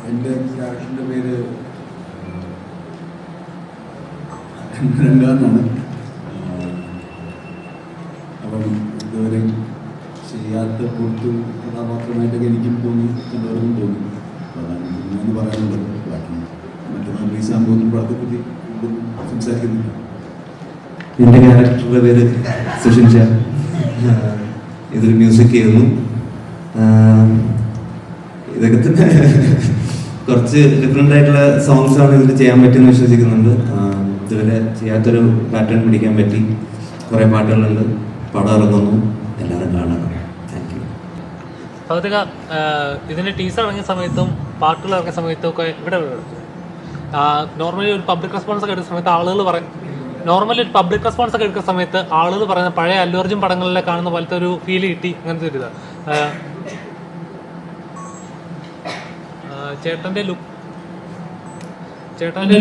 എൻ്റെ ക്യാരക്ടറിൻ്റെ പേര് രംഗാന്നാണ്. അപ്പം ഇതുവരെ ചെയ്യാത്ത പൊട്ടു കഥാപാത്രമായിട്ടൊക്കെ എനിക്കും തോന്നി, എല്ലാവർക്കും തോന്നി. അപ്പോൾ അതാണ് ഇന്ന് പറയാനുള്ളത്. ബാക്കി മറ്റൊന്ന് റിലീസാൻ പോകുന്ന അതേപ്പറ്റി സംസാരിക്കുന്നില്ല. എൻ്റെ ക്യാരക്ടറുടെ പേര് സുഷിൻ ഷാ. ഇതിൽ മ്യൂസിക് ചെയ്യുന്നു. ഇതൊക്കെ തന്നെ കുറച്ച് ഡിഫറെൻ്റ് ആയിട്ടുള്ള സോങ്സ് ആണ് ഇതിൽ ചെയ്യാൻ പറ്റുമെന്ന് വിശ്വസിക്കുന്നുണ്ട്. ഇതുവരെ ചെയ്യാത്തൊരു പാറ്റേൺ പിടിക്കാൻ പറ്റി. കുറേ പാട്ടുകളുണ്ട്. പടം ഇറങ്ങുന്നു, എല്ലാവരും കാണാം. Thank you. ഭൗതിക ഇതിൻ്റെ ടീസർ ഇറങ്ങിയ സമയത്തും പാട്ടുകൾ ഇറങ്ങിയ സമയത്തും ഒക്കെ ഇവിടെ നോർമലി ഒരു പബ്ലിക് റെസ്പോൺസ് ഒക്കെ എടുക്കുന്ന സമയത്ത് ആളുകൾ പറയുന്ന പഴയ അല്ലു അർജുൻ പടങ്ങളിലെ കാണുന്ന പോലത്തെ ഒരു ഫീല് കിട്ടി. അങ്ങനത്തെ ഒരു ഇത് ചേട്ടൻ്റെ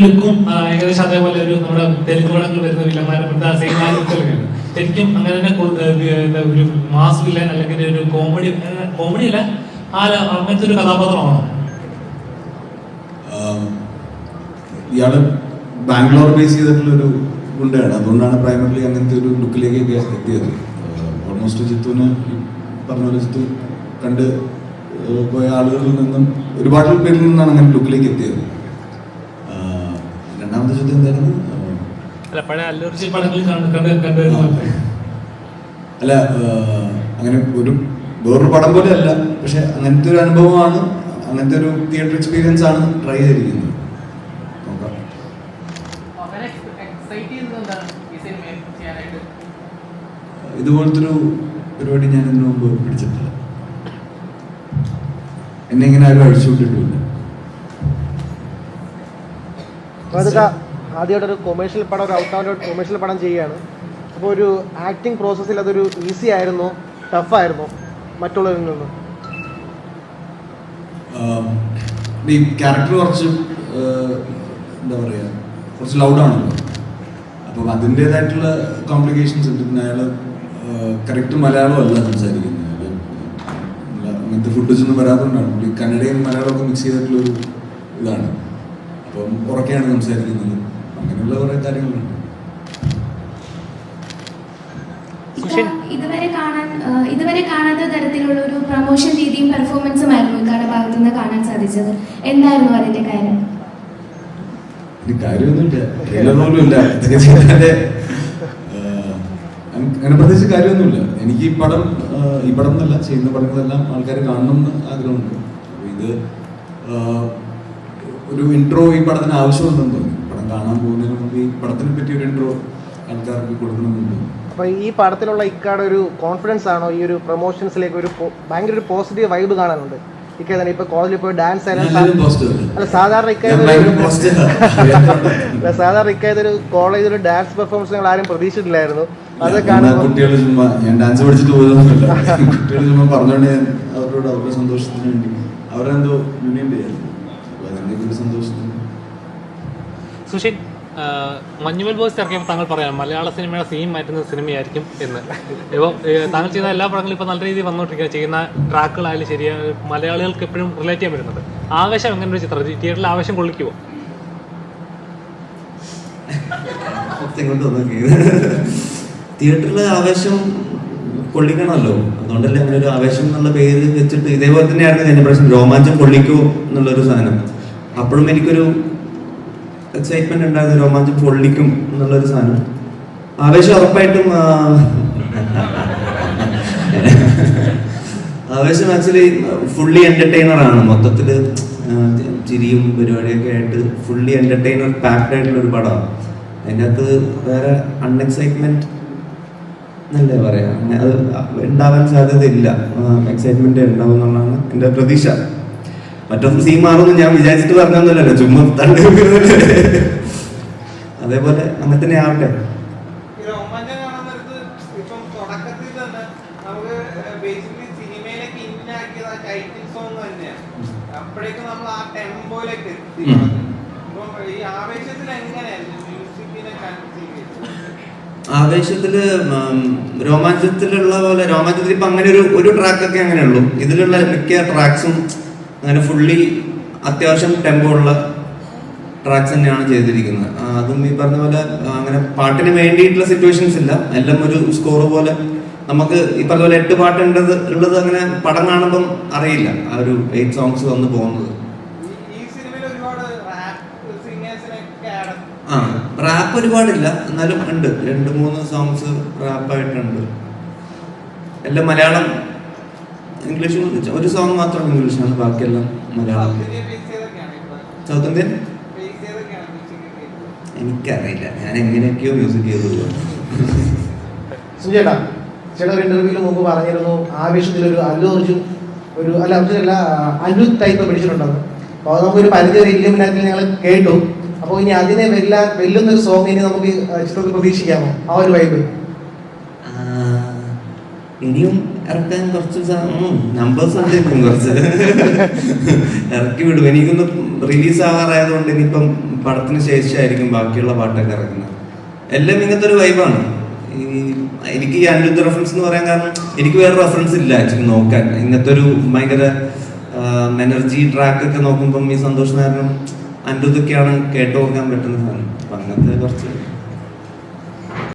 ലുക്കും ഏകദേശം അതേപോലെ ഒരു നമ്മുടെ തെലുങ്ക് പടങ്ങൾ വരുന്ന വില്ലന്മാരുടെ സെയിം ആ ലുക്കൊക്കെയാണ്. ശരിക്കും അങ്ങനെ തന്നെ ഒരു മാസ് വില്ലൻ അല്ലെങ്കിൽ ഒരു കോമഡി അല്ല അങ്ങനത്തെ ഒരു കഥാപാത്രമാണോ? ഇയാള് ബാംഗ്ലൂർ ബേസ് ചെയ്തിട്ടുള്ളൊരു ഗുണ്ടയാണ്. അതുകൊണ്ടാണ് പ്രൈമറിലി അങ്ങനത്തെ ഒരു ലുക്കിലേക്കൊക്കെ എത്തിയത്. ഓൾമോസ്റ്റ് ജിത്തുവിന് പറഞ്ഞ പോലെ ജിത്തു കണ്ട് പോയ ആളുകളിൽ നിന്നും ഒരുപാട് പേരിൽ നിന്നാണ് അങ്ങനെ ലുക്കിലേക്ക് എത്തിയത്. രണ്ടാമത്തെ ചോദ്യം എന്തായിരുന്നു? അല്ല, അങ്ങനെ ഒരു വേറൊരു പടം പോലെ അല്ല, പക്ഷെ അങ്ങനത്തെ ഒരു അനുഭവമാണ്, അങ്ങനത്തെ ഒരു തിയേറ്റർ എക്സ്പീരിയൻസ് ആണ് ട്രൈ ചെയ്തിരിക്കുന്നത്. ഇതുപോലത്തെ ഒരു പരിപാടി ഞാൻ ഇതിനു മുമ്പ് പിടിച്ചിട്ടില്ല. എന്നെ ഇങ്ങനെ ആരും അഴിച്ചുവിട്ടിട്ടില്ല. ആദ്യമായിട്ടൊരു കൊമേഴ്ഷ്യൽ പടം, ഒരു ഔട്ട് ആൻഡ് ഔട്ട് കൊമേഴ്ഷ്യൽ പടം ചെയ്യുകയാണ്. അപ്പോൾ ഒരു ആക്ടിങ് പ്രോസസ്സിൽ അതൊരു ഈസി ആയിരുന്നോ, ടഫായിരുന്നോ മറ്റുള്ളവരിൽ നിന്ന്? ഈ ക്യാരക്ടർ കുറച്ച് എന്താ പറയുക, കുറച്ച് ലൗഡാണല്ലോ. അപ്പം അതിൻ്റേതായിട്ടുള്ള കോംപ്ലിക്കേഷൻസ് ഉണ്ട്. പിന്നെ അയാൾ കറക്റ്റ് മലയാളം അല്ല സംസാരിക്കുന്നത്. അങ്ങനത്തെ ഫുഡേജ് ഒന്നും വരാത്തതുകൊണ്ടാണ്. കന്നഡയും മലയാളമൊക്കെ മിക്സ് ചെയ്തിട്ടുള്ളൊരു ഇതാണ്. അപ്പം ഉറക്കെയാണ് സംസാരിക്കുന്നത്. അങ്ങനെയുള്ള കുറേ കാര്യങ്ങളുണ്ട്. ഇതുവരെ കാണാത്ത തരത്തിലുള്ള ഒരു പ്രൊമോഷൻ രീതിയും പെർഫോമൻസും ആയിരുന്നു ഇക്കാരുടെ ഭാഗത്തു നിന്ന് കാണാൻ സാധിച്ചത്. എന്തായിരുന്നു അതിന്റെ കാര്യം? കാര്യമൊന്നുമില്ല, ട്രെയിലറൊന്നുമില്ല, അങ്ങനെ പ്രത്യേകിച്ച് കാര്യമൊന്നുമില്ല. എനിക്ക് ഈ പടം എന്നല്ല, ചെയ്യുന്ന പടങ്ങളെല്ലാം ആൾക്കാർ കാണണമെന്ന് ആഗ്രഹമുണ്ട്. അപ്പോൾ ഇത് ഒരു ഇൻട്രോ ഈ പടത്തിന് ആവശ്യമുണ്ടെന്ന് തോന്നി. പടം കാണാൻ പോകുന്നതിന് മുമ്പ് ഈ പടത്തിനെ പറ്റി ഒരു ഇൻട്രോ ആൾക്കാർക്ക് കൊടുക്കണമെന്നുണ്ട്. അപ്പോൾ ഈ പടത്തിലുള്ള ഇക്കാടെ ഒരു കോൺഫിഡൻസ് ആണോ ഈ ഒരു പ്രൊമോഷൻസിലേക്ക് ഒരു ഭയങ്കര ഒരു പോസിറ്റീവ് വൈബ് കാണാനുണ്ട്? ഇക്ക തന്നെ ഇപ്പൊ കോളേജിൽ പോയി ഡാൻസ് ആയാലും സാധാരണ ഇക്കായതൊരു കോളേജിൽ ഡാൻസ് പെർഫോമൻസ് ഞങ്ങൾ ആരും പ്രതീക്ഷിച്ചിട്ടില്ലായിരുന്നു. അത് കുട്ടികൾ ചുമ്മാ ഞാൻ ഡാൻസ് പഠിച്ചിട്ട് പോയതൊന്നുമില്ല. കുട്ടികൾ ചുമ്മാ പറഞ്ഞോണ്ട് ഞാൻ അവരോട് അവരുടെ സന്തോഷത്തിന് വേണ്ടി അവരെന്തോ യൂണിയൻ ചെയ്യായിരുന്നു. അപ്പോൾ അതിൻ്റെ ഒരു സന്തോഷത്തിന്. സുഷിൻ, മഞ്ഞുമൽ ബോയ്സ് ഇറക്കിയപ്പോൾ താങ്കൾ പറയാം മലയാള സിനിമയുടെ തീം മാറ്റുന്ന സിനിമയായിരിക്കും എന്ന്. ഇപ്പോൾ താങ്കൾ ചെയ്യുന്ന എല്ലാ പടങ്ങളും ഇപ്പോൾ നല്ല രീതിയിൽ വന്നുകൊണ്ടിരിക്കുക. ചെയ്യുന്ന ട്രാക്കുകളായാലും ശരിയാണ് മലയാളികൾക്ക് എപ്പോഴും റിലേറ്റ് ചെയ്യാൻ പറ്റുന്നത്. ആവേശം എങ്ങനെ ഒരു ചിത്രം തിയേറ്ററിൽ ആവേശം കൊള്ളിക്കുമോ? തിയേറ്ററിൽ ആവേശം കൊള്ളിക്കണമല്ലോ, അതുകൊണ്ടല്ലേ അങ്ങനെ ഒരു ആവേശം എന്നുള്ള പേര് വെച്ചിട്ട്. ഇതേപോലെ തന്നെയായിരുന്നു കഴിഞ്ഞ പ്രാവശ്യം രോമാഞ്ചം കൊള്ളിക്കോ എന്നുള്ളൊരു സാധനം. അപ്പോഴും എനിക്കൊരു എക്സൈറ്റ്മെന്റ് ഉണ്ടായിരുന്നു, രോമാഞ്ചം പൊള്ളിക്കും എന്നുള്ളൊരു സാധനം. ആവേശം ഉറപ്പായിട്ടും ആവേശം ആക്ച്വലി ഫുള്ളി എന്റർടൈനർ ആണ്. മൊത്തത്തിൽ ചിരിയും പരിപാടിയൊക്കെ ആയിട്ട് ഫുള്ളി എന്റർടൈനർ പാക്ഡ് ആയിട്ടുള്ള ഒരു പടമാണ്. അതിനകത്ത് വേറെ അൺഎക്സൈറ്റ്മെന്റ് എന്നല്ലേ പറയാ, അത് ഉണ്ടാവാൻ സാധ്യതയില്ല. എക്സൈറ്റ്മെന്റ് ഉണ്ടാവും എന്നുള്ളതാണ് എൻ്റെ പ്രതീക്ഷ. മറ്റൊന്നും സീൻ മാറുമെന്ന് ഞാൻ വിചാരിച്ചിട്ട് പറഞ്ഞൊന്നുമല്ലല്ലോ, ചുമ്മാ തണ്ട്. അതേപോലെ അങ്ങനെ തന്നെ ആവട്ടെ. ആവേശത്തില് രോമാഞ്ചത്തിലുള്ള പോലെ, രോമാഞ്ചത്തിൽ ഇപ്പൊ അങ്ങനെ ഒരു ട്രാക്കൊക്കെ അങ്ങനെയുള്ളൂ. ഇതിലുള്ള മിക്ക ട്രാക്സും അങ്ങനെ ഫുള്ളി അത്യാവശ്യം ടെമ്പോ ഉള്ള ട്രാക്സ് തന്നെയാണ് ചെയ്തിരിക്കുന്നത്. അതും ഈ പറഞ്ഞ പോലെ അങ്ങനെ പാട്ടിന് വേണ്ടിയിട്ടുള്ള സിറ്റുവേഷൻസ് ഇല്ല, എല്ലാം ഒരു സ്കോർ പോലെ. നമുക്ക് ഈ പറഞ്ഞ പോലെ 8 പാട്ട് ഉള്ളത് അങ്ങനെ പടം കാണുമ്പം അറിയില്ല ആ ഒരു 8 സോങ്സ് വന്ന് പോകുന്നത്. റാപ്പ് ഒരുപാടില്ല, എന്നാലും ഉണ്ട് 2-3 സോങ്സ് റാപ്പായിട്ടുണ്ട്. എല്ലാം മലയാളം, ഇംഗ്ലീഷും ഒരു സോങ് മാത്രം ഇംഗ്ലീഷാണ്, ബാക്കിയെല്ലാം മലയാളം. സൗത്ത് ഇന്ത്യൻ എനിക്കറിയില്ല, ഞാൻ എങ്ങനെയൊക്കെയോ മ്യൂസിക് ചെയ്തു. സുജേട്ടാ, ചേട്ടാ ഒരു ഇന്റർവ്യൂവിൽ മുമ്പ് പറഞ്ഞിരുന്നു ആവേശത്തിലൊരു അല്ലു അർജുൻ അല്ലു ടൈപ്പ് പിടിച്ചിട്ടുണ്ടെന്ന്. അപ്പോൾ നമുക്കൊരു പരിധി വരെ ഇല്ലുമിനാറ്റിൽ ഞങ്ങൾ കേട്ടു. അപ്പോൾ ഇനി അതിനെ വെല്ലുന്നൊരു സോങ് ഇനി നമുക്ക് ചിത്രത്തിൽ പ്രതീക്ഷിക്കാമോ? ആ ഒരു വൈബ് ഇനിയും ഇറക്കാൻ കുറച്ച് നമ്പേഴ്സ് ഉണ്ട്, കുറച്ച് ഇറക്കി വിടും. എനിക്കൊന്ന് റിലീസ് ആകാറായതുകൊണ്ട് ഇനിയിപ്പം പടത്തിന് ശേഷമായിരിക്കും ബാക്കിയുള്ള പാട്ടൊക്കെ ഇറക്കുന്നത്. എല്ലാം ഇങ്ങനത്തെ ഒരു വൈബാണ്. എനിക്ക് ഈ അനിരുദ്ധ റെഫറൻസ് എന്ന് പറയാൻ കാരണം എനിക്ക് വേറെ റെഫറൻസ് ഇല്ല ആക്ച്വലി നോക്കാൻ. ഇങ്ങനത്തെ ഒരു ഭയങ്കര എനർജി ട്രാക്കൊക്കെ നോക്കുമ്പം ഈ സന്തോഷ് നായരും അനിരുദ്ധൊക്കെയാണ് കേട്ടു നോക്കാൻ പറ്റുന്ന സാധനം. അപ്പം അങ്ങനത്തെ കുറച്ച്